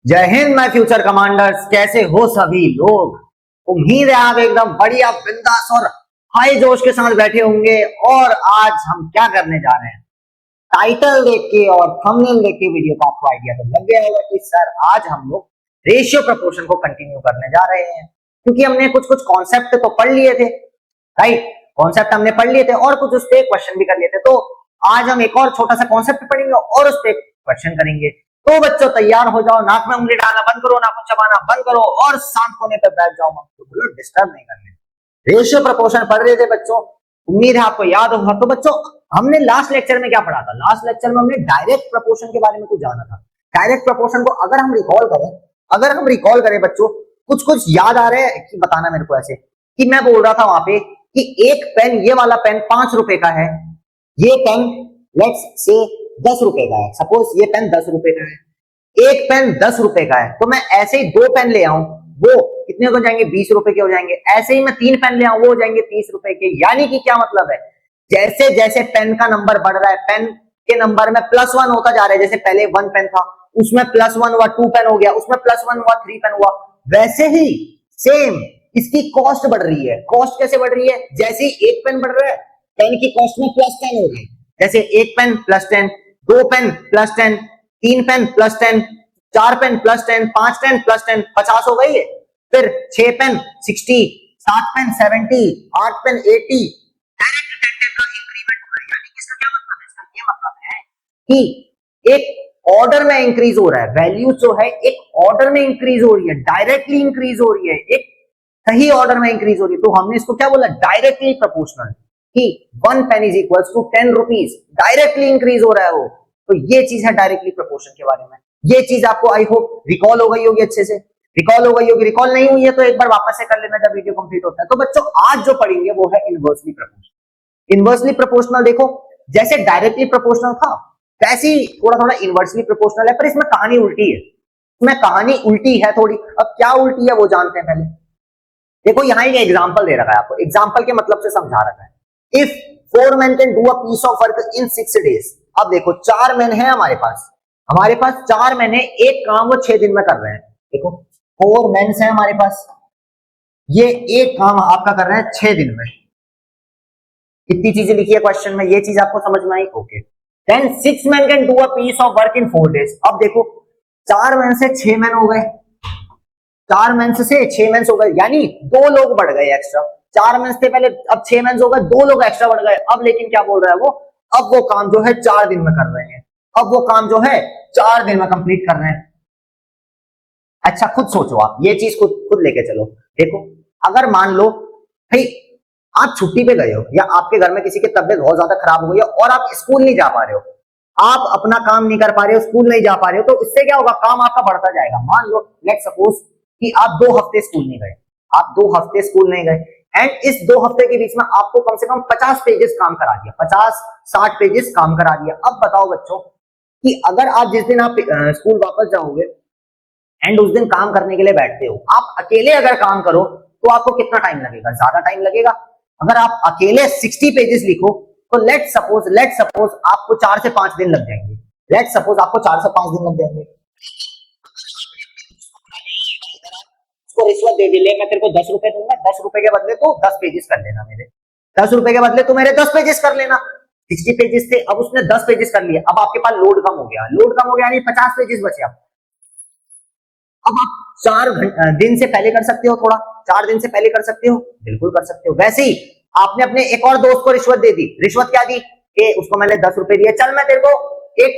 जय Hind my future commanders. कैसे हो सभी लोग? उम्मीद है आप एकदम बढ़िया बिंदास और हाई जोश के साथ बैठे होंगे। और आज हम क्या करने जा रहे हैं, टाइटल देख के और थंबनेल देख के वीडियो का आपको आइडिया तो लग गया होगा कि सर आज हम लोग रेशियो प्रपोर्शन को कंटिन्यू करने जा रहे हैं, क्योंकि हमने कुछ कुछ कॉन्सेप्ट तो पढ़ लिए थे। राइट, कॉन्सेप्ट हमने पढ़ लिए थे और कुछ उस पर क्वेश्चन भी कर लिए थे। तो आज हम एक और छोटा सा कॉन्सेप्ट पढ़ेंगे और उस पर क्वेश्चन करेंगे। तो बच्चों तैयार हो जाओ, नाक में उंगली डालना बंद करो, नाखून चबाना बंद करो और शांत होने पर बैठ जाओ। तो डिस्टर्ब नहीं करने। रेशियो प्रपोर्शन पढ़ रहे थे बच्चों, उम्मीद है आपको याद होगा। तो बच्चों हमने लास्ट लेक्चर में क्या पढ़ा था? लास्ट लेक्चर में हमने डायरेक्ट प्रपोर्शन के बारे में कुछ जाना था। डायरेक्ट प्रपोर्शन को अगर हम रिकॉल करें बच्चों, कुछ कुछ याद आ रहा है कि बताना मेरे को। ऐसे कि मैं बोल रहा था वहां पे कि एक पेन, ये वाला पेन 5 रुपए का है, ये पेन लेट्स से 10 रुपए का है। सपोज ये पेन 10 रुपए का है, एक पेन 10 रुपए का है, तो मैं ऐसे ही 2 पेन ले आऊं, वो कितने हो जाएंगे? 20 रुपए के हो जाएंगे। ऐसे ही मैं 3 पेन ले आऊं, वो हो जाएंगे 30 रुपए के। यानी कि क्या मतलब है, जैसे जैसे पेन का नंबर बढ़ रहा है, पेन के नंबर में +1 होता जा रहा है। जैसे पहले 1 पेन था, उसमें +1 हुआ, 2 पेन हो गया, उसमें +1 हुआ, 3 पेन हुआ। वैसे ही सेम इसकी कॉस्ट बढ़ रही है। कॉस्ट कैसे बढ़ रही है? जैसे ही एक पेन बढ़ रहा है, पेन की कॉस्ट में +10 हो गई। जैसे एक pen +10, 2 pen +10, 3 pen +10, 4 pen +10, 5 pen +10, 50 हो गई है। फिर 6 पेन 60, 7 पेन 70, 8 पेन 80। डायरेक्ट 10 का इंक्रीमेंट हो रहा है। यानी कि इसका क्या मतलब है? इसका ये मतलब है कि एक ऑर्डर में इंक्रीज हो रहा है। वैल्यू जो है एक ऑर्डर में इंक्रीज हो रही है, डायरेक्टली इंक्रीज हो रही है, एक सही ऑर्डर में इंक्रीज हो रही है। तो हमने इसको क्या बोला? Directly proportional. कि 1 pen is equals to 10 rupees, directly increase हो रहा है वो। तो ये चीज है डायरेक्टली प्रोपोर्शन के बारे में। ये चीज आपको आई होप रिकॉल हो गई होगी, अच्छे से रिकॉल हो गई होगी। रिकॉल नहीं हुई है तो एक बार वापस से कर लेना जब वीडियो कंप्लीट होता है। तो बच्चों आज जो पढ़ेंगे वो है इनवर्सली प्रोपोर्शनल। इनवर्सली प्रोपोर्शनल देखो, जैसे डायरेक्टली प्रोपोर्शनल था वैसे ही थोड़ा थोड़ा इनवर्सली प्रोपोर्शनल है, पर इसमें कहानी उल्टी है। इसमें कहानी उल्टी है थोड़ी। अब क्या उल्टी है वो जानते हैं पहले। देखो यहाँ एक एग्जांपल दे रखा है आपको, एग्जांपल के मतलब से समझा रखा है। If 4 men can do a piece of work in 6 days। अब देखो 4 men है हमारे पास 4 men है, एक काम वो 6 दिन में कर रहे हैं। देखो 4 men है हमारे पास, ये एक काम आपका कर रहे हैं 6 दिन में। कितनी चीजें लिखी है क्वेश्चन में, ये चीज आपको समझ में आई? Okay. Then 6 men can do a piece of work in 4 days। अब देखो 4 men से 6 men हो गए, 4 मेंस से 6 मेंस हो गए, यानी 2 लोग बढ़ गए एक्स्ट्रा। 4 मेंस थे पहले, अब 6 मेंस हो गए, 2 लोग एक्स्ट्रा बढ़ गए। अब लेकिन क्या बोल रहा है वो, अब वो काम जो है 4 दिन में कर रहे हैं। अब वो काम जो है 4 दिन में कंप्लीट कर रहे हैं। अच्छा खुद सोचो, आप ये चीज खुद खुद लेके चलो। देखो अगर मान लो भाई आप छुट्टी पे गए हो, या आपके घर में किसी की तबियत बहुत ज्यादा खराब हो गई है और आप स्कूल नहीं जा पा रहे हो, आप अपना काम नहीं कर पा रहे हो, स्कूल नहीं जा पा रहे हो, तो इससे क्या होगा? काम आपका बढ़ता जाएगा। मान लो लेट्स सपोज कि आप 2 हफ्ते स्कूल नहीं गए, आप 2 हफ्ते स्कूल नहीं गए, एंड इस 2 हफ्ते के बीच में आपको कम से कम 50 पेजेस काम करा दिया, 50-60 पेजेस काम करा दिया। अब बताओ बच्चों कि अगर आप जिस दिन आप स्कूल वापस जाओगे एंड उस दिन काम करने के लिए बैठते हो, आप अकेले अगर काम करो तो आपको कितना टाइम लगेगा? ज्यादा टाइम लगेगा। अगर आप अकेले 60 पेजेस लिखो तो लेट्स सपोज आपको 4 से 5 दिन लग जाएंगे। लेट्स सपोज आपको 4 से 5 दिन लग जाएंगे। उसको रिश्वत दे दी, ले मैं तेरे को 10 रुपए दूंगा, 10 रुपए के बदले तो 10 पेजेस कर लेना मेरे, 10 रुपए के बदले तो मेरे 10 पेजेस कर लेना। 60 पेजेस थे, अब उसने 10 पेजेस कर लिए। अब आपके पास लोड कम हो गया, यानी 50 पेजेस बचे। अब आप 4 दिन से पहले कर सकते हो, थोड़ा 4 दिन से पहले कर सकते हो, बिल्कुल कर सकते हो। वैसे ही आपने अपने एक और दोस्त को रिश्वत दे दी। रिश्वत क्या दी कि उसको मैंने 10 रुपए दिए, चल मैं तेरे को एक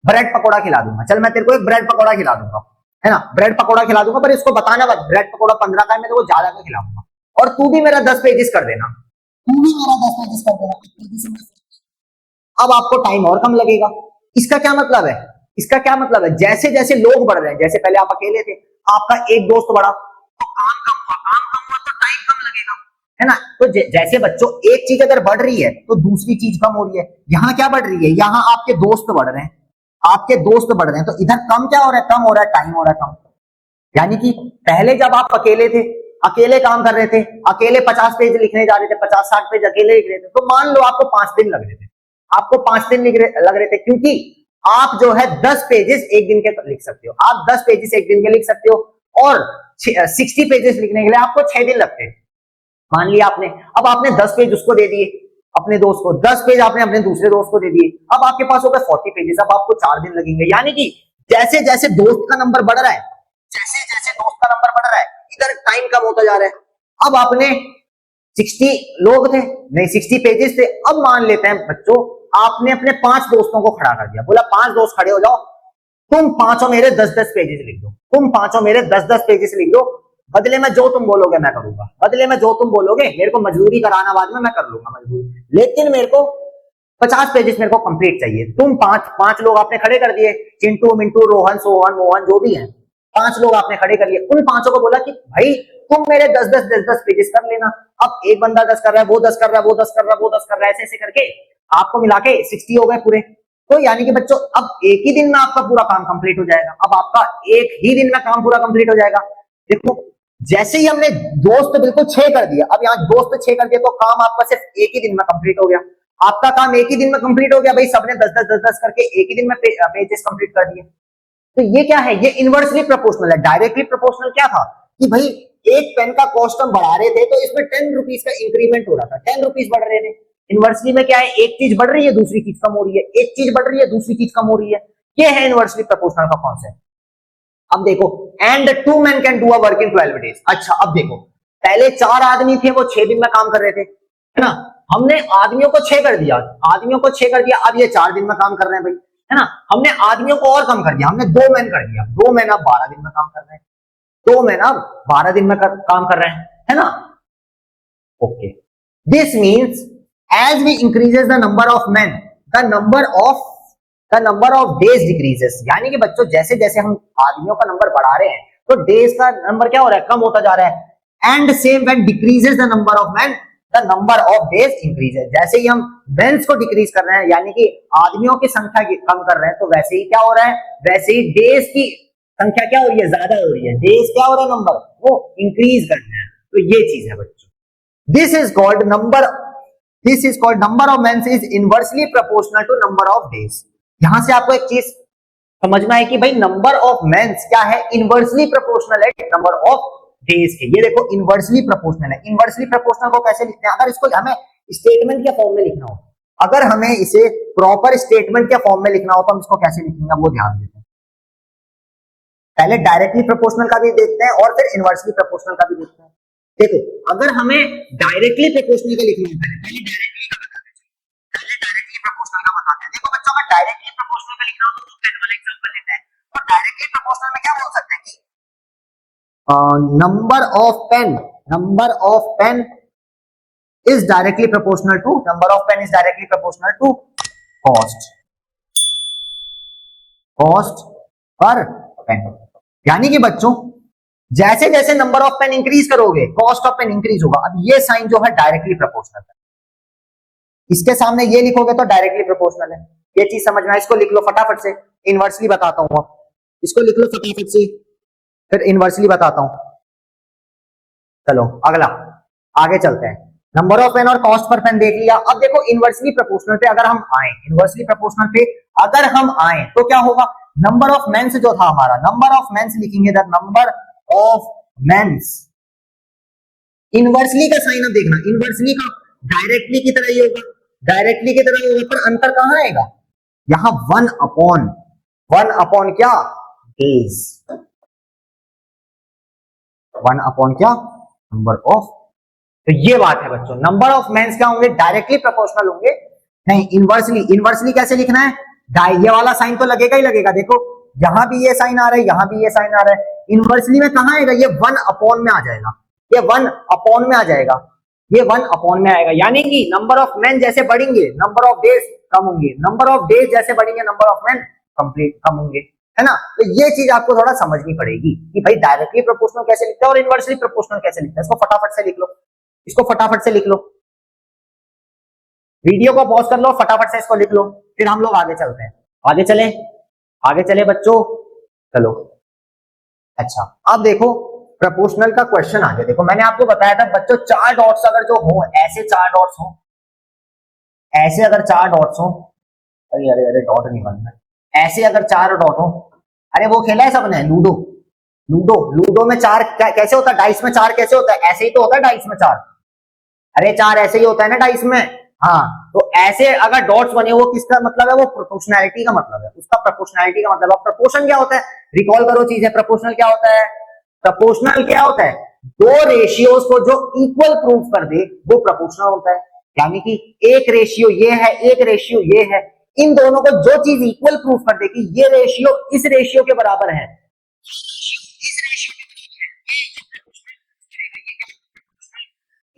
ब्रेड पकौड़ा खिला दूंगा, चल मैं तेरे को एक ब्रेड पकौड़ा खिला दूंगा, है ना, ब्रेड पकौड़ा खिला दूंगा, पर इसको बताना मत ब्रेड पकौड़ा 15 का है, मैं तेरे को ज्यादा का खिलाऊंगा, और तू भी मेरा 10 पेजेस कर देना, तू भी मेरा 10 पेजेस कर देना। अब आपको टाइम और कम लगेगा। इसका क्या मतलब है? इसका क्या मतलब है, जैसे जैसे लोग बढ़ रहे हैं, जैसे पहले आप अकेले थे, आपका एक दोस्त बढ़ा तो काम कम हुआ तो टाइम कम लगेगा, है ना। तो जैसे बच्चों एक चीज अगर बढ़ रही है तो दूसरी चीज कम हो रही है। यहाँ क्या बढ़ रही है? यहाँ आपके दोस्त बढ़ रहे हैं, आपके दोस्त बढ़ रहे हैं, तो इधर कम क्या हो रहा है? कम हो रहा है, टाइम हो रहा है कम। यानी कि पहले जब आप अकेले थे, अकेले काम कर रहे थे, अकेले 50 पेज लिखने जा रहे थे, 50-60 पेज अकेले लिख रहे थे, तो मान लो आपको 5 दिन लग रहे थे, आपको 5 दिन लग रहे थे, क्योंकि आप जो है 10 पेजेस एक दिन के लिख सकते हो, आप 10 पेजेस एक दिन के लिख सकते हो, और 60 पेजेस लिखने के लिए आपको 6 दिन लगते हैं। मान लिया आपने, अब आपने 10 पेज उसको दे दिए अपने दोस्त को, 10 पेज आपने अपने दूसरे दोस्त को दे दिए, अब आपके पास हो गए 40 पेजेस, अब आपको 4 दिन लगेंगे। यानी कि जैसे जैसे दोस्त का नंबर बढ़ रहा है, जैसे जैसे दोस्त का नंबर बढ़ रहा है, इधर टाइम कम होता जा रहा है। अब आपने 60 लोग थे, नहीं 60 पेजेस थे, अब मान लेते हैं बच्चों आपने अपने 5 दोस्तों को खड़ा कर दिया, बोला 5 दोस्त खड़े हो जाओ, तुम पांचों मेरे 10-10 पेजेस लिख दो, तुम पांचों मेरे 10-10 पेजेस लिख दो, बदले में जो तुम बोलोगे मैं करूंगा, बदले में जो तुम बोलोगे, मेरे को मजदूरी कराना बाद में मैं कर लूंगा मजदूरी, लेकिन मेरे को 50 पेजेस मेरे को कंप्लीट चाहिए। तुम पांच लोग आपने खड़े कर दिए, चिंटू मिंटू रोहन सोहन मोहन जो भी है, 5 लोग आपने खड़े कर लिए, उन 5 को बोला कि भाई तुम मेरे 10-10 पेजेस कर लेना। अब एक बंदा 10 कर रहा है, वो 10 कर रहा है, वो 10 कर रहा है, वो 10 कर रहा है, ऐसे ऐसे करके आपको मिला के 60 हो गए पूरे। तो यानी कि बच्चों अब एक ही दिन में आपका पूरा काम कंप्लीट हो जाएगा, अब आपका एक ही दिन में काम पूरा कंप्लीट हो जाएगा। देखो जैसे ही हमने दोस्त बिल्कुल 6 कर दिया, अब यहाँ दोस्त 6 कर दिया तो काम आपका सिर्फ एक ही दिन में कंप्लीट हो गया, आपका काम एक ही दिन में कंप्लीट हो गया भाई, सबने 10-10 करके एक ही दिन में पेजेस कंप्लीट कर दिए। तो ये क्या है, ये इनवर्सली प्रोपोर्शनल है। डायरेक्टली प्रोपोर्शनल क्या था कि भाई एक पेन का कॉस्ट हम बढ़ा रहे थे तो इसमें 10 रुपीज का इंक्रीमेंट हो रहा था, 10 रुपीज बढ़ रहे थे। इनवर्सली में क्या है, एक चीज बढ़ रही है दूसरी चीज कम हो रही है, एक चीज बढ़ रही है दूसरी चीज कम हो रही है, ये है इनवर्सली प्रोपोर्शनल का कॉन्सेप्ट। अब देखो and 2 men can do a work in 12 days। अच्छा अब देखो पहले 4 आदमी थे वो 6 दिन में काम कर रहे थे, है ना, हमने आदमियों को 6 कर दिया, आदमियों को 6 कर दिया, अब ये 4 दिन में काम कर रहे हैं भाई, है ना, हमने आदमियों को और कम कर दिया, हमने 2 men कर दिया, 2 men अब 12 दिन में काम कर रहे हैं, 2 men अब 12 दिन में काम कर रहे हैं, है ना। Okay, this means as we increases the number of men, the number of days decreases। यानी कि बच्चों जैसे जैसे हम आदमियों का नंबर बढ़ा रहे हैं तो डेज का नंबर क्या हो रहा है, कम होता जा रहा है। And same when decreases the number of men, the number of days increases. जैसे ही हम मेंस को डिक्रीज कर रहे हैं यानी कि आदमियों की संख्या कम कर रहे हैं, तो वैसे ही क्या हो रहा है, वैसे ही डेज की संख्या क्या हो रही है, ज्यादा हो रही है, डेज क्या हो रहा है, नंबर वो इंक्रीज कर रहे हैं। तो ये चीज है बच्चों, this is called number of mens is inversely proportional to number of days. यहां से आपको एक चीज समझना है कि भाई नंबर ऑफ मेंस क्या है, इनवर्सली प्रोपोर्शनल है नंबर ऑफ डेज के। ये देखो इनवर्सली प्रोपोर्शनल है। इनवर्सली प्रोपोर्शनल को कैसे लिखते हैं, अगर इसको हमें स्टेटमेंट के फॉर्म में लिखना हो, अगर हमें इसे प्रॉपर स्टेटमेंट के फॉर्म में लिखना हो तो हम इसको कैसे लिखेंगे, वो ध्यान देते हैं। पहले डायरेक्टली प्रोपोर्शनल का भी देखते हैं और फिर इनवर्सली प्रोपोर्शनल का भी देखते हैं। देखो अगर हमें डायरेक्टली प्रोपोर्शनल का लिखना है, पहले डायरेक्टली प्रोपोर्शनल का बताते हैं। देखो बच्चों अगर डायरेक्टली प्रोपोर्शनल का लिखना हो तो पेन वाला एग्जांपल लेते हैं। तो डायरेक्टली प्रोपोर्शनल में क्या बोल सकते हैं कि number of pen is directly proportional to cost per pen. यानी कि बच्चों जैसे जैसे नंबर ऑफ पेन इंक्रीज करोगे कॉस्ट ऑफ पेन इंक्रीज होगा। अब ये साइन जो है डायरेक्टली प्रोपोर्शनल है, इसके सामने ये लिखोगे तो डायरेक्टली प्रोपोर्शनल है। ये चीज समझना, इसको लिख लो फटाफट से, इनवर्सली बताता हूं, इसको लिख लो फटाफट से, फिर इनवर्सली बताता हूं। चलो अगला आगे चलते हैं। नंबर ऑफ पेन और कॉस्ट पर पेन देख लिया। अब देखो इनवर्सली प्रोपोर्शनल पे अगर हम आए, इनवर्सली प्रोपोर्शनल पे अगर हम आए तो क्या होगा, नंबर ऑफ मेंस जो था हमारा, नंबर ऑफ मेंस लिखेंगे, the number of mens. Inversely का साइन अब देखना, इनवर्सली का डायरेक्टली की तरह ही होगा, डायरेक्टली की तरह होगा, पर अंतर कहां आएगा, यहां 1 अपॉन क्या, डेज, 1 अपॉन क्या, नंबर ऑफ। तो ये बात है बच्चों, नंबर ऑफ मेंस क्या होंगे, डायरेक्टली प्रोपोर्शनल होंगे, नहीं इनवर्सली कैसे लिखना है, ये वाला साइन तो लगेगा ही लगेगा। देखो यहां भी ये साइन आ रहा है, यहां भी ये साइन आ रहा है। इनवर्सली में कहां आएगा, ये 1 अपॉन में आ जाएगा, ये 1 अपॉन में आ जाएगा, ये 1 अपॉन में आएगा। यानी कि नंबर ऑफ मेन जैसे बढ़ेंगे नंबर ऑफ डेज कम होंगे, नंबर ऑफ डेज जैसे बढ़ेंगे नंबर ऑफ मेन कंप्लीट कम होंगे, है ना। तो ये चीज आपको थोड़ा समझनी पड़ेगी कि भाई डायरेक्टली प्रोपोर्शनल कैसे लिखते हैं और इनवर्सली प्रोपोर्शनल कैसे लिखते हैं। इसको फटाफट से लिख लो, इसको फटाफट से लिख लो, वीडियो को पॉज कर लो, फटाफट से इसको लिख लो, फिर हम लोग आगे चलते हैं। आगे चले बच्चों, चलो। अच्छा अब देखो प्रोपोर्शनल का क्वेश्चन आ गया। देखो मैंने आपको बताया था बच्चों 4 डॉट्स अगर जो हो, ऐसे 4 डॉट्स हो, ऐसे अगर 4 डॉट्स हो, अरे डॉट नहीं बनना, ऐसे अगर 4 डॉट हो, अरे वो खेला है सबने लूडो, लूडो में 4 कैसे होता है, डाइस में 4 कैसे होता है, ऐसे ही तो होता है डाइस में 4। अरे 4 ऐसे ही होता है ना डाइस में। हाँ, तो ऐसे अगर डॉट्स बने, वो किसका मतलब है, वो प्रोपोर्शनैलिटी का मतलब है, उसका प्रोपोर्शनैलिटी का मतलब है। प्रोपोर्शन क्या होता है, रिकॉल करो चीजें। प्रोपोर्शनल क्या होता है, प्रोपोर्शनल क्या होता है, दो रेशियोज को जो इक्वल प्रूव कर दे वो प्रोपोर्शनल होता है। यानी कि एक रेशियो ये है, एक रेशियो ये है, इन दोनों को जो चीज इक्वल प्रूव कर दे कि ये रेशियो इस रेशियो के बराबर है,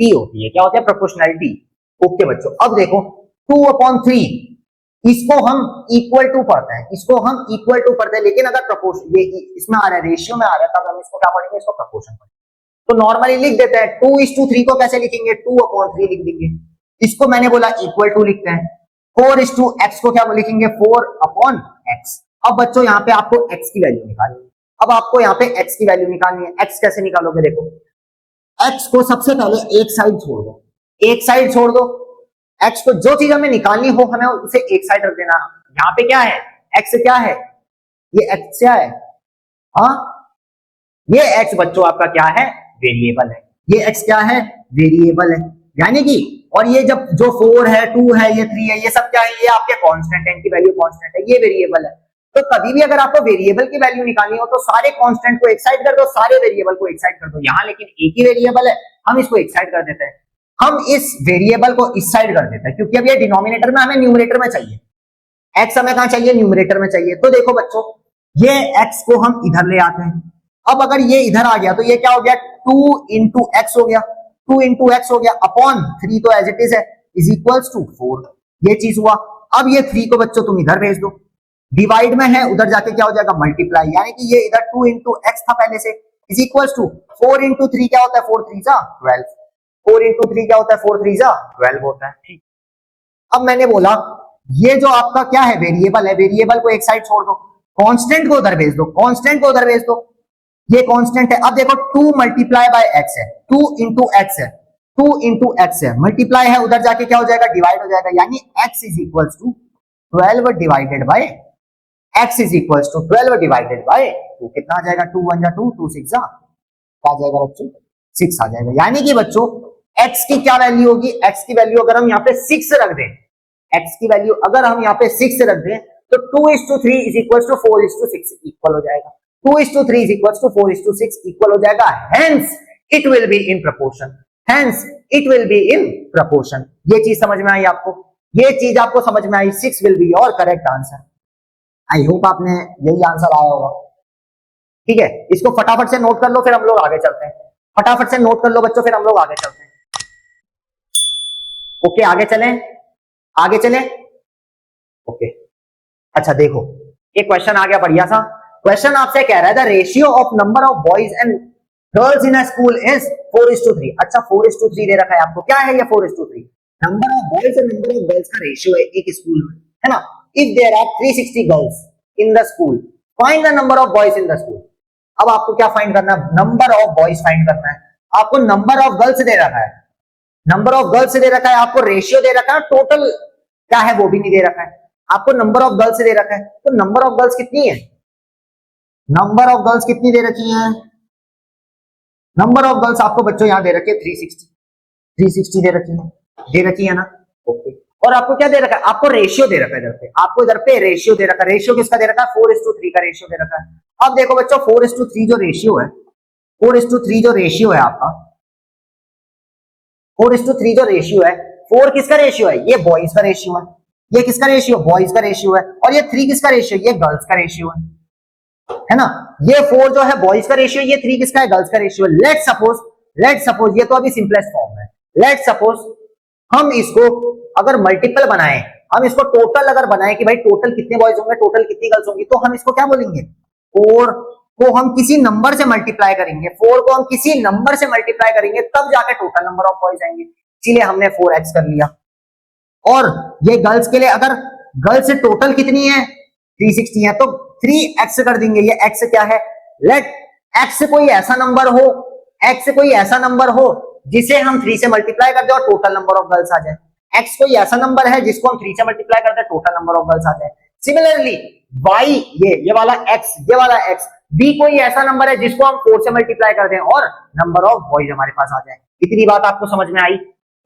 पी होती है। क्या होता है, प्रोपोर्शनैलिटी। ओके बच्चों, अब देखो 2/3 इसको हम इक्वल टू पढ़ते हैं, इसको हम इक्वल टू पढ़ते हैं, लेकिन अगर प्रोपोर्शन ये इसमें आ रहा है, रेशियो में आ रहा है, तब हम इसको क्या पढ़ेंगे, इसको प्रोपोर्शन पढ़ेंगे। तो नॉर्मली लिख देते हैं 2:3 को कैसे लिखेंगे, 2/3 लिख देंगे। इसको मैंने बोला इक्वल टू लिखते हैं। 4:x को क्या लिखेंगे, 4/x। अब बच्चों यहाँ पे आपको x की वैल्यू निकालनी है। अब आपको यहाँ पे x की वैल्यू निकालनी है। x कैसे निकालोगे, देखो x को सबसे पहले एक साइड छोड़ दो, एक साइड छोड़ दो। x को जो चीज हमें निकालनी हो, हमें उसे एक साइड रख देना। यहाँ पे क्या है, x क्या है, ये x क्या है, हाँ ये x बच्चों आपका क्या है, वेरिएबल है। ये x क्या है, वेरिएबल है। यानी कि, और ये जब जो 4 है, 2 है, ये 3 है, ये सब क्या है, ये आपके कांस्टेंट है, इनकी वैल्यू कांस्टेंट है, ये वेरिएबल है। तो कभी भी अगर आपको वेरिएबल की वैल्यू निकालनी हो तो सारे कांस्टेंट को एक साइड कर दो, सारे वेरिएबल को एक साइड कर दो। यहाँ लेकिन एक ही वेरिएबल है, हम इसको एक साइड कर देते हैं। हम इस वेरिएबल को इस साइड कर देते हैं, क्योंकि अब ये डिनोमिनेटर में, हमें न्यूमरेटर में चाहिए। x हमें कहां चाहिए, न्यूमरेटर में चाहिए। तो देखो बच्चों, ये x को हम इधर ले आते हैं। अब अगर ये इधर आ गया तो ये क्या हो गया, 2 इंटू एक्स हो गया, 2 इंटू एक्स हो गया अपॉन 3 तो एज इट इज है, इज इक्वल्स टू 4। ये चीज हुआ। अब ये 3 को बच्चों तुम इधर भेज दो, डिवाइड में है, उधर जाके क्या हो जाएगा, मल्टीप्लाई। यानी कि ये इधर 2 इंटू एक्स था पहले से, इज इक्वल्स टू 4 इंटू 3 क्या होता है, 4 3 जा 12। 4 इंटू 3 क्या होता है, 4 3 जा 12 होता है। ठीक, अब मैंने बोला ये जो आपका क्या है, वेरिएबल है, वेरिएबल को एक साइड छोड़ दो, कांस्टेंट को उधर भेज दो, कांस्टेंट को उधर भेज दो। ये कांस्टेंट है। अब देखो 2 मल्टीप्लाई बाय एक्स है, 2 इंटू एक्स है, 2 इंटू एक्स है, मल्टीप्लाई है, उधर जाके क्या हो जाएगा, डिवाइड हो जाएगा। यानी x is equals to 12 divided by x is equals to 12 divided by 2। कितना आ जाएगा, 2 1 जा 2, 2 6 जा, क्या आ जाएगा बच्चों, 6 आ जाएगा। यानी कि बच्चों x की क्या वैल्यू होगी, x की वैल्यू अगर हम यहाँ पे 6 रख दें, x की वैल्यू अगर हम यहाँ पे 6 रख दें तो 2:3 इज इक्वल्स टू 4:6 इक्वल हो जाएगा। 2:3 इज इक्वल्स टू 4:6 इक्वल हो जाएगा। Hence it will be in proportion, hence it will be in proportion. ये चीज समझ में आई आपको, ये चीज आपको समझ में आई। 6 will be your correct answer. I hope आपने यही आंसर आया होगा। ठीक है, इसको फटाफट से नोट कर लो, फिर हम लोग आगे चलते हैं। फटाफट से नोट कर लो बच्चों, फिर हम लोग आगे चलते हैं। ओके, आगे चलें, आगे चलें। ओके, अच्छा देखो एक क्वेश्चन आ गया बढ़िया सा। क्वेश्चन आपसे कह रहा है the ratio of number of boys and girls in a school is 4:3। अच्छा 4:3 दे रखा है आपको। क्या है ये 4:3? Number of boys and number of girls का रेशियो है एक स्कूल में, है ना। If there are 360 girls in the school, find the number of boys in the school. अब आपको क्या फाइंड करना है, नंबर ऑफ बॉयज फाइंड करना है। आपको नंबर ऑफ गर्ल्स दे रखा है, नंबर ऑफ गर्ल्स दे रखा है, आपको रेशियो दे रखा है, टोटल क्या है वो भी नहीं दे रखा है। आपको नंबर ऑफ गर्ल्स दे रखा है, तो नंबर ऑफ गर्ल्स कितनी है, नंबर ऑफ गर्ल्स कितनी दे रखी है, नंबर ऑफ गर्ल्स आपको बच्चों यहां दे रखी है 360 दे रखी है ना। ओके, और आपको क्या दे रखा है, आपको रेशियो दे रखा है इधर पे, आपको इधर पे रेशियो दे रखा है। रेशियो किसका दे रखा है, 4:3 का रेशियो दे रखा है। अब देखो बच्चों 4:3 जो रेशियो है, 4:3 जो रेशियो है आपका, 4:3 जो रेशियो है, 4 किसका रेशियो है, ये बॉयज का रेशियो है, ये किसका रेशियो, बॉयज का रेशियो है, और ये 3 किसका रेशियो, ये गर्ल्स का रेशियो है ना। ये 4 जो है बॉयज का रेशियो, ये 3 किसका है, गर्ल्स का रेशियो। लेट सपोज ये तो अभी सिंपलेस्ट फॉर्म है। लेट सपोज हम इसको अगर मल्टीपल बनाएं, हम इसको टोटल अगर बनाएं कि भाई टोटल कितने बॉयज होंगे, टोटल कितनी गर्ल्स होंगी, तो हम इसको क्या बोलेंगे, 4 को हम किसी नंबर से मल्टीप्लाई करेंगे, 4 को हम किसी नंबर से मल्टीप्लाई करेंगे, तब जाके टोटल नंबर ऑफ बॉयज आएंगे। इसीलिए हमने 4x कर लिया। और ये गर्ल्स के लिए, अगर गर्ल्स से टोटल कितनी है 360 है, तो 3x कर देंगे। ये x क्या है, लेट x कोई ऐसा नंबर हो, x कोई ऐसा नंबर हो जिसे हम 3 से मल्टीप्लाई कर दे और टोटल नंबर ऑफ गर्ल्स आ जाए। x कोई ऐसा नंबर है जिसको हम 3 से मल्टीप्लाई करते हैं, टोटल नंबर ऑफ गर्ल्स आ जाए। सिमिलरली वाई ये वाला एक्स, ये वाला एक्स, बी कोई ऐसा नंबर है जिसको हम 4 से मल्टीप्लाई कर दें और नंबर ऑफ बॉयज हमारे पास आ जाए। इतनी बात आपको समझ में आई?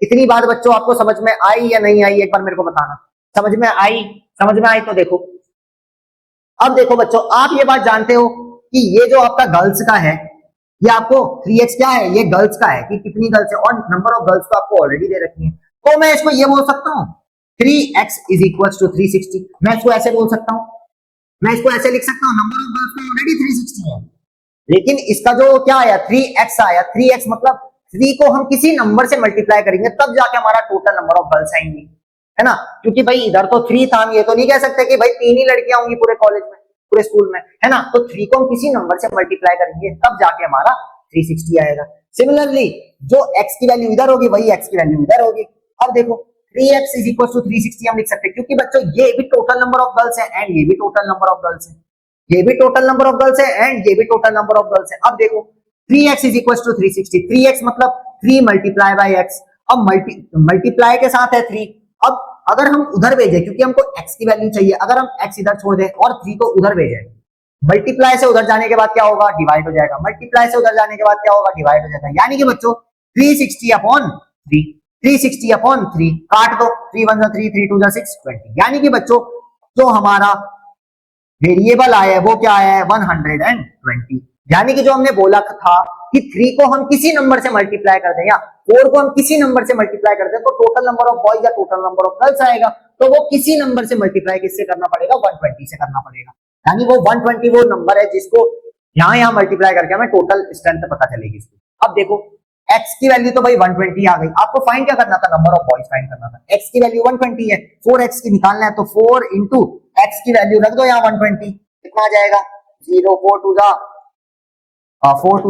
इतनी बात बच्चों आपको समझ में आई या नहीं आई, एक बार मेरे को बताना। समझ में आई? समझ में आई तो देखो, अब देखो बच्चों, आप ये बात जानते हो कि ये जो आपका गर्ल्स का है, ये आपको 3x क्या है, ये गर्ल्स का है कि कितनी गर्ल्स है, और नंबर ऑफ गर्ल्स तो आपको ऑलरेडी दे रखी है। तो मैं इसको ये बोल सकता हूं 3x इज इक्वल टू 360। मैं इसको ऐसे बोल सकता हूं, मैं इसको ऐसे लिख सकता हूं, नंबर ऑफ गर्ल्स तो ऑलरेडी 360 है, लेकिन इसका जो क्या आया 3x आया, 3x मतलब 3 को हम किसी नंबर से मल्टीप्लाई करेंगे तब जाके हमारा टोटल नंबर ऑफ गर्ल्स आएंगी, है ना। क्योंकि भाई इधर तो 3 था, हम ये तो नहीं कह सकते कि भाई 3 ही लड़कियां होंगी पूरे कॉलेज में, पूरे स्कूल में, है ना। तो 3 को हम किसी नंबर से मल्टीप्लाई करेंगे तब जाके हमारा 360 आएगा। सिमिलरली जो x की वैल्यू इधर होगी वही x की वैल्यू इधर होगी। अब देखो 3x इज इक्वल टू 360 हम लिख सकते हैं, क्योंकि बच्चों ये भी टोटल नंबर ऑफ गर्ल्स है एंड ये भी टोटल नंबर ऑफ गर्ल्स है, ये भी टोटल नंबर ऑफ गर्ल्स है एंड ये भी टोटल नंबर ऑफ गर्ल्स है। अब देखो 3x is equal to 360, 3x मतलब 3 मल्टीप्लाई बाय x। अब मल्टीप्लाई के साथ है 3। अब अगर हम उधर भेजें, क्योंकि हमको x की वैल्यू चाहिए, अगर हम x इधर छोड़ दें और 3 को उधर भेजें, मल्टीप्लाई से उधर जाने के बाद क्या होगा, डिवाइड हो जाएगा, मल्टीप्लाई से उधर जाने के बाद क्या होगा, डिवाइड हो जाएगा। यानी कि बच्चों 360 अपॉन 3, 360 अपॉन 3 काट दो, 3 1 3, 3 2 6, 20। यानी कि बच्चों जो हमारा वेरिएबल आया है वो क्या आया है 120। यानी कि जो हमने बोला था कि 3 को हम किसी नंबर से मल्टीप्लाई कर दें या 4 को हम किसी नंबर से मल्टीप्लाई कर दें तो टोटल नंबर ऑफ बॉयज या टोटल नंबर ऑफ गर्ल्स आएगा। तो वो किसी नंबर से मल्टीप्लाई किससे करना पड़ेगा, 120 से करना पड़ेगा। यानी वो 120 वो नंबर है जिसको यहां मल्टीप्लाई करके हमें टोटल स्ट्रेंथ पता चलेगी इसकी। अब देखो x की वैल्यू तो भाई 120 आ गई, आपको फाइंड क्या करना था, नंबर ऑफ बॉयज फाइंड करना था। x की वैल्यू 120 है, 4x की निकालना है, तो 4 इंटू x की वैल्यू रख दो यहाँ 120, कितना आ जाएगा 0 4 2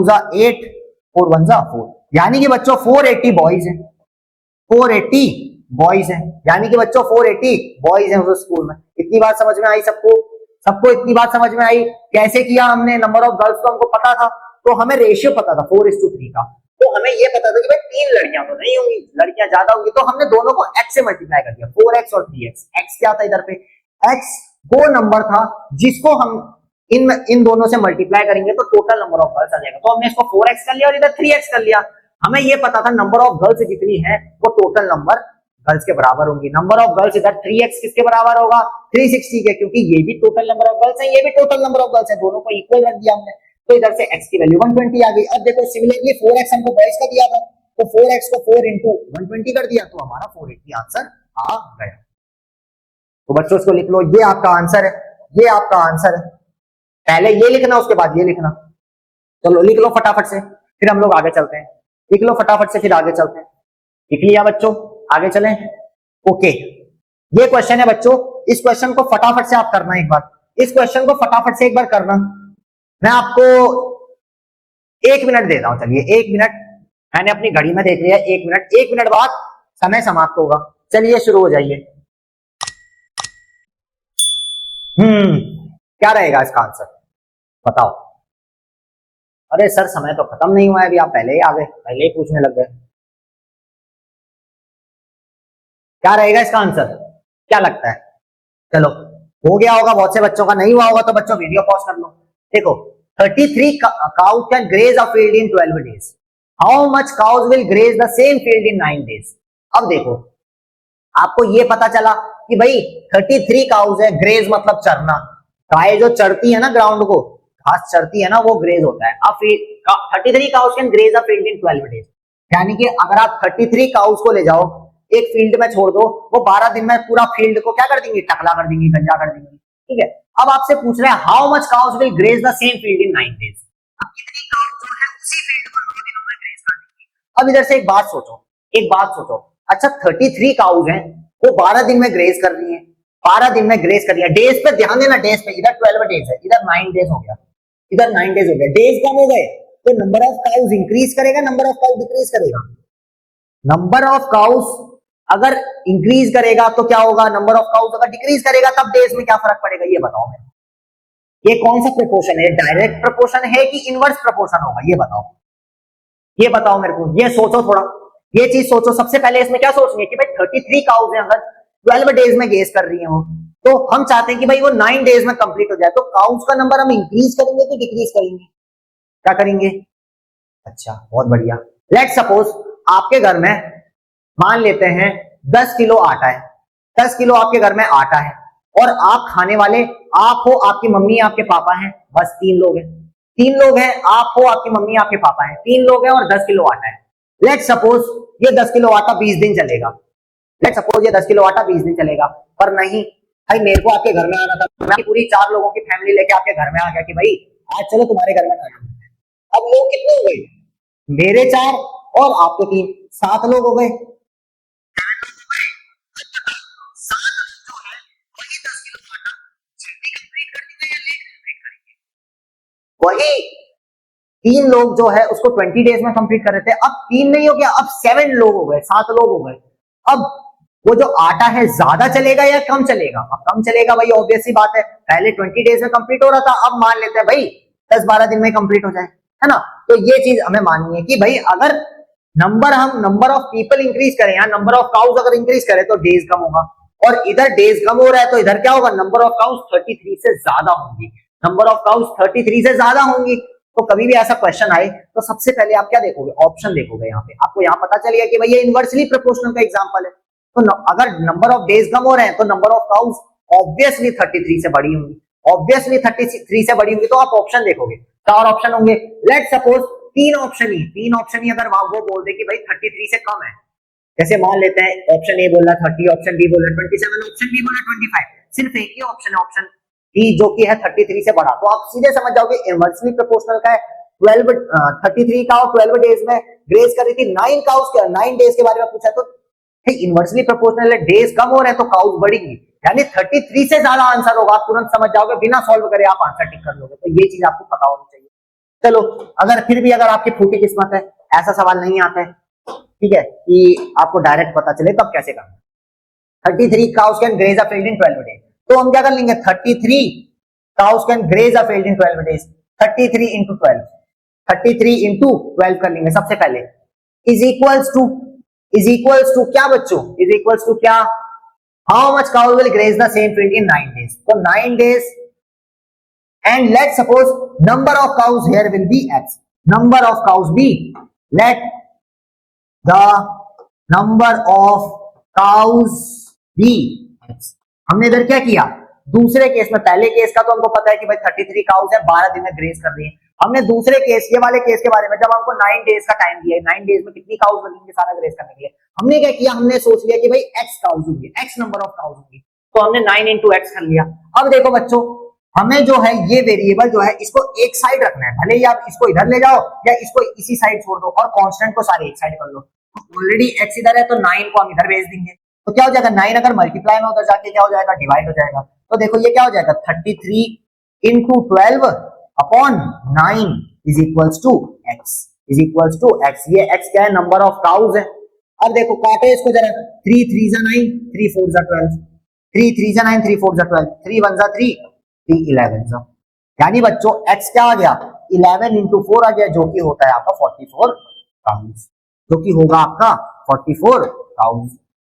जा 8 4 1 जा 4। यानी कि बच्चों 480 बॉयज हैं, 480 बॉयज हैं, यानी कि बच्चों 480 बॉयज हैं उस स्कूल में। इतनी बात समझ में आई सबको? सबको इतनी बात समझ में आई? कैसे किया हमने, नंबर ऑफ गर्ल्स तो हमको पता था, तो हमें रेशियो पता था 4:3 का, तो हमें ये पता था कि भाई 3 लड़कियां तो नहीं होंगी, लड़कियां ज्यादा होंगी, तो हमने दोनों को x से मल्टीप्लाई कर दिया, 4x और 3x। x क्या था इधर पे, x वो नंबर था जिसको हम इन दोनों से मल्टीप्लाई करेंगे तो टोटल नंबर ऑफ गर्ल्स आ जाएगा। तो हमने इसको 4x कर लिया और इधर 3x कर लिया। हमें ये पता था नंबर ऑफ गर्ल्स जितनी है वो टोटल नंबर गर्ल्स के बराबर होंगी। नंबर ऑफ गर्ल्स इधर 3x किसके बराबर होगा, 360 के, क्योंकि ये भी टोटल नंबर ऑफ गर्ल्स है, ये भी टोटल नंबर ऑफ गर्ल्स है, दोनों को इक्वल रख दिया हमने, तो इधर से x की वैल्यू 120 आ गई। अब देखो सिमिलरली 4x हमको बॉयज का दिया था, तो 4x को 4 इंटू 120 कर दिया, तो हमारा 480 आंसर आ गया। तो बच्चों इसको लिख लो, ये आपका आंसर है, ये आपका आंसर है। पहले ये लिखना उसके बाद ये लिखना। चलो लिख लो फटाफट से, फिर हम लोग आगे चलते हैं। लिख लो फटाफट से, फिर आगे चलते हैं। लिख लिया बच्चों, आगे चलें। ओके, ये क्वेश्चन है बच्चों, इस क्वेश्चन को फटाफट से आप करना एक बार, इस क्वेश्चन को फटाफट से एक बार करना। मैं आपको 1 मिनट देता हूं, चलिए 1 मिनट, मैंने अपनी घड़ी में देख लिया 1 मिनट, 1 मिनट बाद समय समाप्त होगा। चलिए शुरू हो जाइए। क्या रहेगा इसका आंसर, बताओ। अरे सर समय तो खत्म नहीं हुआ है अभी, आप पहले ही आ गए, पहले ही पूछने लग गए। क्या रहेगा इसका आंसर, क्या लगता है? चलो हो गया होगा बहुत से बच्चों का, नहीं हुआ होगा तो बच्चों वीडियो पॉज कर लो। देखो 33 cows can graze a field in 12 days. How much cows will graze the same field in 9 days? अब देखो आपको ये पता चला कि भाई 33 काउज है, ग्रेज मतलब चरना, गाय जो चरती है ना ग्राउंड को, घास चरती है ना, वो ग्रेज होता है। अब 33 cows can graze a field in 12 days, यानी कि अगर आप 33 काउज को ले जाओ एक फील्ड में छोड़ दो, वो 12 दिन में पूरा फील्ड को क्या कर देंगी, टकला कर देंगी, गंजा कर देंगी, ठीक है। अब आपसे पूछ रहे हैं how much cows will graze the same field in 9 days, अब कितनी काउज जो है उसी फील्ड को 9 दिनों में ग्रेज कर देंगी। अब इधर से एक बात सोचो, एक बात सोचो, अच्छा 33 काउज हैं, वो 12 दिन में ग्रेज कर रही है, 12 दिन में ग्रेज कर लिया। डेज पे ध्यान देना, डेज पे, इधर 12 डेज है, इधर 9 डेज हो गया, इधर 9 डेज हो गया, डेज कम हो गए तो नंबर ऑफ काउज इंक्रीज करेगा, नंबर ऑफ काउज डिक्रीज करेगा। नंबर ऑफ काउज अगर इंक्रीज करेगा तो क्या होगा, नंबर ऑफ काउज अगर डिक्रीज करेगा तब डेज में क्या फर्क पड़ेगा, ये बताओ मेरे को। ये कौन सा प्रोपोर्शन है, डायरेक्ट प्रोपोर्शन है कि इनवर्स प्रोपोर्शन होगा, ये बताओ, ये बताओ मेरे को, ये सोचो थोड़ा, ये चीज सोचो। सबसे पहले इसमें क्या सोचनी है कि भाई 33 काउज है, अगर 12 डेज में गेस कर रही है वो, तो हम चाहते हैं कि भाई वो 9 डेज में कंप्लीट हो जाए, तो काउस का नंबर हम इंक्रीज करेंगे कि डिक्रीज करेंगे? क्या करेंगे? अच्छा, बहुत बढ़िया। लेट सपोज आपके घर में मान लेते हैं 10 किलो आटा है, 10 किलो आपके घर में आटा है, और आप खाने वाले, आप हो, आपकी मम्मी, आपके पापा हैं, बस 3 लोग हैं। 3 लोग हैं, आप हो, आपकी मम्मी, आपके पापा हैं, 3 लोग हैं और 10 किलो आटा है। लेट सपोज ये 10 किलो आटा 20 दिन चलेगा। लेट सपोज ये 10 किलो आटा 20 दिन चलेगा। पर नहीं भाई, मेरे को आपके घर में आना था, मैं पूरी 4 लोगों की फैमिली लेके आपके घर में आ गया कि भाई आज चलो तुम्हारे घर में खाना। अब लोग कितने हो गए? मेरे 4 और आपके 3, 7 लोग हो गए। वही 3 लोग जो है उसको 20 डेज में कंप्लीट कर रहे थे, अब 3 नहीं हो गया, अब 7 लोग हो गए, 7 लोग हो गए। अब वो जो आटा है ज्यादा चलेगा या कम चलेगा? अब कम चलेगा भाई, ऑब्वियस सी बात है। पहले 20 डेज में कंप्लीट हो रहा था, अब मान लेते हैं भाई 10-12 दिन में कंप्लीट हो जाए, है ना? तो ये चीज हमें माननी है कि भाई अगर हम नंबर ऑफ पीपल इंक्रीज करें या नंबर ऑफ काउज अगर इंक्रीज करें तो डेज कम होगा, और इधर डेज कम हो रहा है तो इधर क्या होगा? नंबर ऑफ काउज 33 से ज्यादा होंगी, नंबर ऑफ काउज 33 से ज्यादा होंगी। तो कभी भी ऐसा क्वेश्चन आए तो सबसे पहले आप क्या देखोगे? ऑप्शन देखोगे। यहाँ पे आपको यहाँ पता चलेगा कि भाई ये इनवर्सली प्रोपोर्शनल का एग्जांपल है, तो अगर नंबर ऑफ डेज कम हो रहे हैं तो नंबर ऑफ काउज ऑब्वियसली 33 से बड़ी होंगी, ऑब्वियसली 33 से बड़ी होंगी, तो आप ऑप्शन देखोगे। 4 ऑप्शन होंगे। लेट सपोज 3 ऑप्शन ही अगर वो बोल दे कि भाई 33 से कम है, जैसे मान लेते हैं ऑप्शन ए बोला 30, ऑप्शन बी बोला 27, ऑप्शन बी बोला 25, सिर्फ एक ही ऑप्शन है, ऑप्शन डी, जो कि है 33 से बड़ा, तो आप सीधे समझ जाओगे इनवर्सली प्रोपोर्शनल का है। 33 का और 12 डेज में ग्रेस कर रही थी। 9 डेज के बारे में पूछा तो इनवर्सली प्रोपोर्शनल है, डेज कम हो रहे हैं तो काउज बढ़ेंगी, यानी 33 से ज्यादा आंसर होगा। आप तुरंत समझ जाओगे, बिना सॉल्व करे आप आंसर टिक कर लोगे। तो ये चीज आपको पता होनी चाहिए। चलो, अगर फिर भी अगर आपकी फूटी किस्मत है, ऐसा सवाल नहीं आता है, ठीक है, कि आपको डायरेक्ट पता चले, तो अब कैसे करना? 33 cows can graze a field in 12 days, तो हम क्या कर लेंगे? 33 cows can graze a field in 12 days, 33 into 12, 33 into 12 कर लेंगे सबसे पहले, is equals to क्या बच्चों? is equals to क्या? how much cows will graze the same field in 9 days, तो 9 days, and let's suppose number of cows here will be x, number of cows be, let the number of cows be x। हमने इधर क्या किया? दूसरे case में, पहले case का तो हमको पता है कि भाई 33 काउस है, 12 दिन में ग्रेस कर रही है। हमने दूसरे केस, ये वाले केस के बारे में, जब हमको 9 डेज का टाइम दिया है, 9 डेज में कितनी काउस लगेंगे सारा ग्रेस करने के लिए, हमने क्या किया? हमने सोच लिया कि भाई x काउस होंगी, x नंबर ऑफ काउस होंगी, तो हमने 9 into x कर लिया। अब देखो बच्चों, हमें जो है ये वेरिएबल जो है इसको एक साइड रखना है, भले ही आप इसको इधर ले जाओ या इसको इसी साइड छोड़ दो, और कांस्टेंट को सारे एक साइड कर लो। ऑलरेडी x इधर है तो 9 को हम इधर भेज देंगे, तो क्या हो जाएगा? 9 अगर मल्टीप्लाई में उधर जाके क्या हो जाएगा? डिवाइड हो जाएगा। तो देखो ये क्या हो जाएगा? 33 into 12 upon 9 is equals to x, is equals to x। ये x क्या है? नंबर ऑफ काउज है। अब देखो काटे इसको जरा, 3 3 जा 9, 3 4 जा 12, 3 3 जा 9, 3 4 जा 12, 3 1 जा 3, 3 11 जा, यानी बच्चों x क्या आ गया? 11 into 4 आ गया, जो कि होता है आपका 44 काउज, जो कि होगा आपका 44 काउज,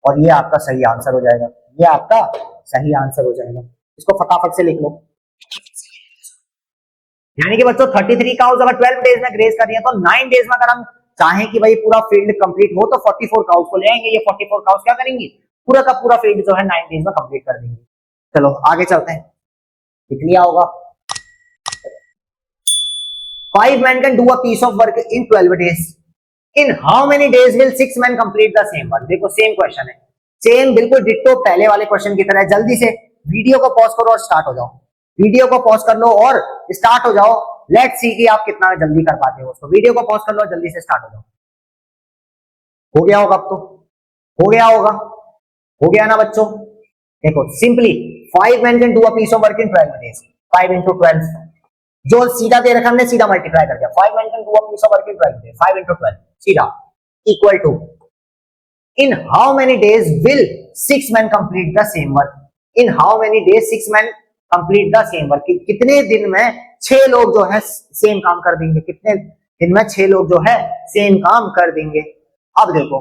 और ये आपका सही आंसर हो जाएगा। ये आपका सही आंसर हो जाएगा। इसको फटाफट से लिख लो। यानी कि बच्चों 33 काउज अगर 12 डेज में ग्रेस कर रही है, तो 9 डेज में अगर हम चाहें कि भाई पूरा फील्ड कंप्लीट हो, तो 44 काउज को ले आएंगे। ये 44 काउज क्या करेंगे? पूरा का पूरा फील्ड जो है 9 डेज में कंप्लीट कर देंगे। चलो आगे चलते हैं, लिख लिया होगा। 5 men can do a piece of work in 12 days. In how many days will 6 men complete the same work? देखो सेम क्वेश्चन है, सेम बिल्कुल डिट्टो पहले वाले क्वेश्चन की तरह। जल्दी से वीडियो को पॉज करो और स्टार्ट हो जाओ। वीडियो को पॉज कर लो और स्टार्ट हो जाओ। लेट्स सी कि आप कितना जल्दी कर पाते हो उसको। वीडियो को पॉज कर लो और जल्दी से स्टार्ट हो जाओ। हो गया होगा, अब तो हो गया होगा, हो गया ना बच्चों? देखो simply 5 men can do a piece of work in 12 days, 5 into 12, जो सीधा दे रखा हमने सीधा मल्टीप्लाई कर दिया। 5 men can do a piece of work in 12 days, 5 into 12 सीधा equal to in how many days will 6 men complete the same work? In how many days 6 men complete the same work? कितने दिन में 6 लोग जो है same काम कर देंगे? कितने दिन में 6 लोग जो है सेम काम कर देंगे? अब देखो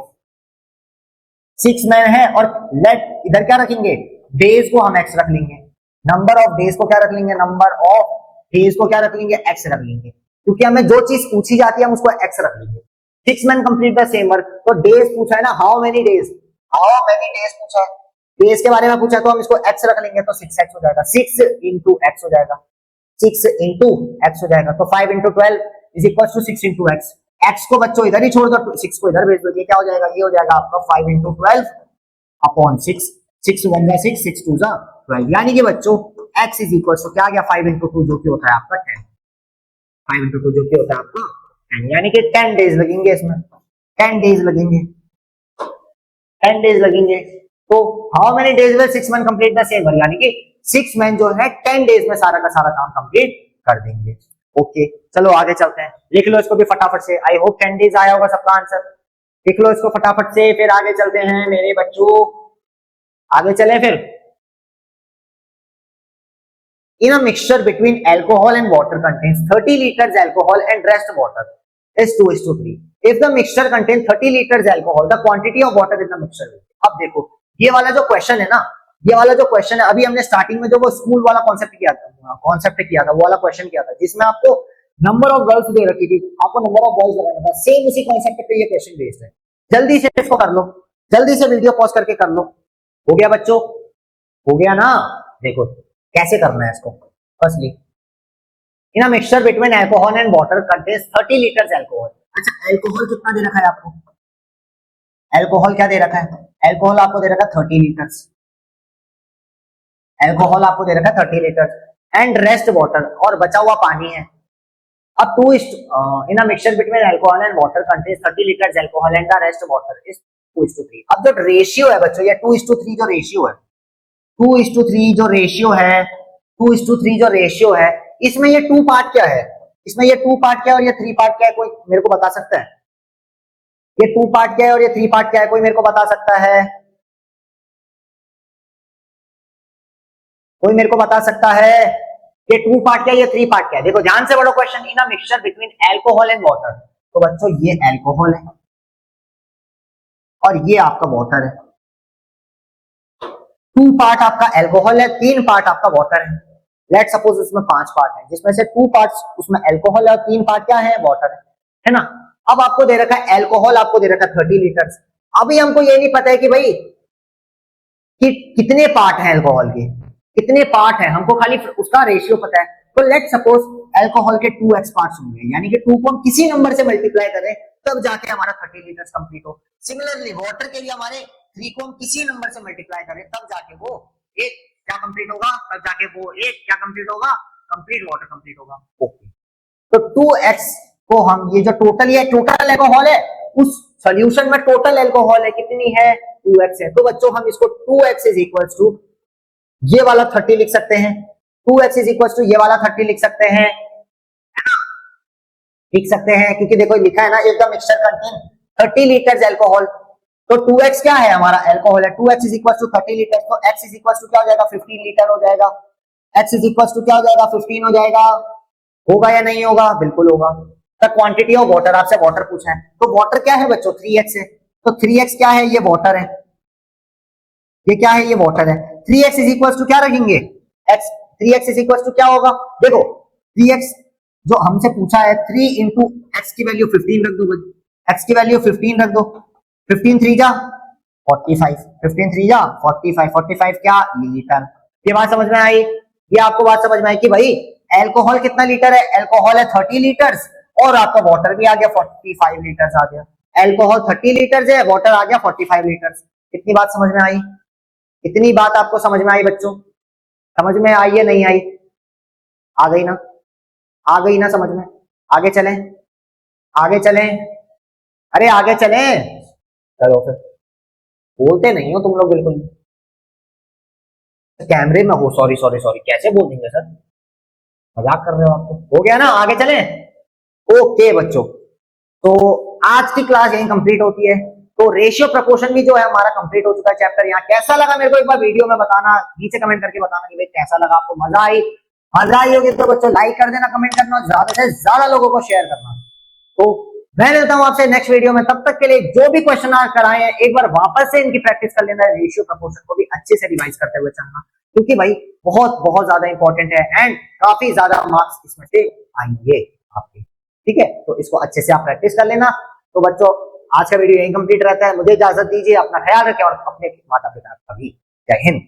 6 men है और लेट इधर क्या रखेंगे? डेज को हम एक्स रख लेंगे, नंबर ऑफ डेज को क्या रख लेंगे, नंबर ऑफ डेज को क्या रख लेंगे, एक्स रख लेंगे, क्योंकि हमें जो चीज पूछी जाती है हम उसको एक्स रख लेंगे। 6 men complete the same work, तो डेज पूछा है ना, हाउ मेनी डेज पूछा है, डेज के बारे में पूछा तो हम इसको एक्स रख लेंगे, तो 6x हो जाएगा, 6 इंटू एक्स हो जाएगा, 6 इंटू एक्स हो जाएगा, तो 5 into 12 is equal to 6 into x. X को बच्चों इधर ही छोड़ दो, 6 को इधर भेज दो, ये क्या हो जाएगा, ये हो जाएगा आपका 5 इंटू 12 अपॉन 6, 6 1 जा 6, 6 2 जा 12, यानी कि बच्चों x इज इक्वल टू क्या आ गया, 5 इंटू 2 जो कि होता है आपका 10, 5 इंटू 2 जो कि होता है आपका 10, यानी कि 10 डेज लगेंगे इसमें, 10 डेज लगेंगे, 10 डेज लगेंगे। तो how many days will 6 men complete the same work, यानी कि 6 men जो है 10 डेज में सारा का सारा काम कंप्लीट कर देंगे। ओके चलो आगे चलते हैं, लिख लो इसको भी फटाफट से, आई होप 10 डेज आया होगा सबका आंसर, लिख लो इसको फटाफट से, फिर आगे चलते हैं मेरे बच्चों, आगे चले फिर। In a mixture between alcohol and water contains 30 liters alcohol and rest water is 2:3. If the mixture contains 30 liters alcohol, the quantity of water in the mixture will be. अब देखो ये वाला जो क्वेश्चन है ना, ये वाला जो क्वेश्चन है, अभी हमने स्टार्टिंग में जो वो स्कूल वाला कॉन्सेप्ट किया था, वो वाला क्वेश्चन किया था, जिसमें आपको नंबर ऑफ गर्ल्स दे रखी थी, आपको नंबर ऑफ बॉयज लगाना था, सेम उसी कॉन्सेप्ट पे ये क्वेश्चन बेस्ड है। जल्दी से इसको कर लो, जल्दी से वीडियो पॉज करके कर लो। हो गया बच्चों, हो गया ना, देखो कैसे करना है इसको। Firstly in a mixture between alcohol and water contains 30 litres alcohol. अच्छा अल्कोहल कितना दे रखा है आपको, अल्कोहल क्या दे रखा है, अल्कोहल आपको दे रखा है 30 लीटर्स, अल्कोहल आपको दे रखा है 30 लीटर्स एंड रेस्ट वाटर, और बचा हुआ पानी है। अब in a mixture between alcohol and water contains 30 litres alcohol and the rest water is 2:3। अब जो रेशियो है बच्चों, ये 2:3 जो रेशियो है, 2:3 जो रेशियो है, 2:3 जो रेशियो है, इसमें ये 2 पार्ट क्या है, इसमें ये 2 पार्ट क्या है और ये 3 पार्ट क्या है, कोई मेरे को बता सकता है, ये 2 पार्ट क्या है और ये 3 पार्ट क्या है, कोई मेरे को बता सकता है, कोई मेरे को बता सकता है ये 2 पार्ट क्या है, ये 3 पार्ट क्या है। देखो ध्यान से पढ़ो question, in a mixture between alcohol and water, तो बच्चों ये अल्कोहल है और ये आपका वाटर है, 2 पार्ट आपका अल्कोहल है, 3 पार्ट आपका वाटर है। लेट सपोज इसमें 5 पार्ट है, जिसमें से 2 पार्ट्स उसमें अल्कोहल है और 3 पार्ट क्या है, वाटर है ना। अब आपको दे रखा है अल्कोहल, आपको दे रखा है 30 लीटर्स। अभी हमको ये नहीं पता है कि भाई कि कितने पार्ट है अल्कोहल के, कितने पार्ट है, हमको खाली उसका रेशियो पता है। तो लेट सपोज अल्कोहल के 2x पार्ट्स होंगे, यानी कि 2 को हम किसी नंबर से मल्टीप्लाई करें तब जाके हमारा 30 लीटर्स कंप्लीट हो। सिमिलरली वाटर के लिए हमारे 3 को हम किसी नंबर से मल्टीप्लाई करें तब जाके वो एक क्या कंप्लीट होगा, तब जाके वो एक क्या कंप्लीट होगा, कंप्लीट वाटर कंप्लीट होगा। ओके तो 2x को हम ये जो टोटल, ये टोटल अल्कोहल है, उस सॉल्यूशन में टोटल अल्कोहल है कितनी है, 2x है। तो बच्चों हम इसको 2x इज इक्वल्स टू ये वाला 30 लिख सकते हैं, 2x इज इक्वल्स टू ये वाला 30 लिख सकते हैं, लिख सकते हैं, क्योंकि देखो लिखा है ना if the mixture contain 30 litres alcohol, तो 2x क्या है हमारा, अल्कोहल है, 2x is equals to 30 litre, तो x इज इक्वल्स टू क्या हो जाएगा, 15 लीटर हो जाएगा, x इज इक्वल्स टू क्या हो जाएगा, 15 हो जाएगा। होगा या नहीं होगा, बिल्कुल होगा। द क्वांटिटी ऑफ वाटर, आपसे वाटर पूछा है, तो वाटर क्या है बच्चों, 3x है, तो 3x क्या है, ये वाटर है, ये क्या है, ये वाटर है। 3x इज इक्वल्स टू क्या रखेंगे, x, 3x is equals to क्या होगा, देखो 3x जो हमसे पूछा है, 3 इंटू एक्स की वैल्यू 15 रख दो, x की वैल्यू 15 रख दो, 15 3 जा 45, 15 3 जा 45, 45 क्या लीटर। ये बात समझ में आई, ये आपको बात समझ में आई कि भाई अल्कोहल कितना लीटर है, अल्कोहल है 30 लीटर्स और आपका वाटर भी आ गया 45 लीटर्स आ गया, अल्कोहल 30 लीटर्स है, वाटर आ गया 45 लीटर्स। कितनी बात समझ में आई, इतनी बात आपको समझ में आई बच्चों, समझ में आई या नहीं आई, आ गई ना, आ गई ना समझ में। आगे चलें, आगे चलें, अरे आगे चलें, चलो फिर, बोलते नहीं हो तुम लोग बिल्कुल, कैमरे में हो, सॉरी सॉरी सॉरी, कैसे बोल देंगे सर, मजाक कर रहे हो आपको। हो गया ना, आगे चलें। ओके बच्चों, तो आज की क्लास यहीं कंप्लीट होती है। तो रेशियो प्रपोर्शन भी जो है हमारा कंप्लीट हो चुका है चैप्टर। यहाँ कैसा लगा मेरे को एक बार वीडियो में बताना, नीचे कमेंट करके बताना कि भाई कैसा लगा आपको, मजा आई, मजा आई होगी तो बच्चों लाइक कर देना, कमेंट करना, ज्यादा से ज्यादा लोगों को शेयर करना। तो मैं मिलता हूं आपसे नेक्स्ट वीडियो में। तब तक के लिए जो भी क्वेश्चन कराए हैं एक बार वापस से इनकी प्रैक्टिस कर लेना, रेशियो प्रपोर्शन को भी अच्छे से रिवाइज करते हुए चलना, क्योंकि भाई बहुत बहुत ज्यादा इंपॉर्टेंट है एंड काफी ज्यादा मार्क्स इसमें से आएंगे आपके। ठीक है, तो इसको अच्छे से आप प्रैक्टिस कर लेना। तो बच्चों आज का वीडियो यही कंप्लीट रहता है, मुझे इजाजत दीजिए, अपना ख्याल रखें और अपने माता पिता का भी। जय हिंद।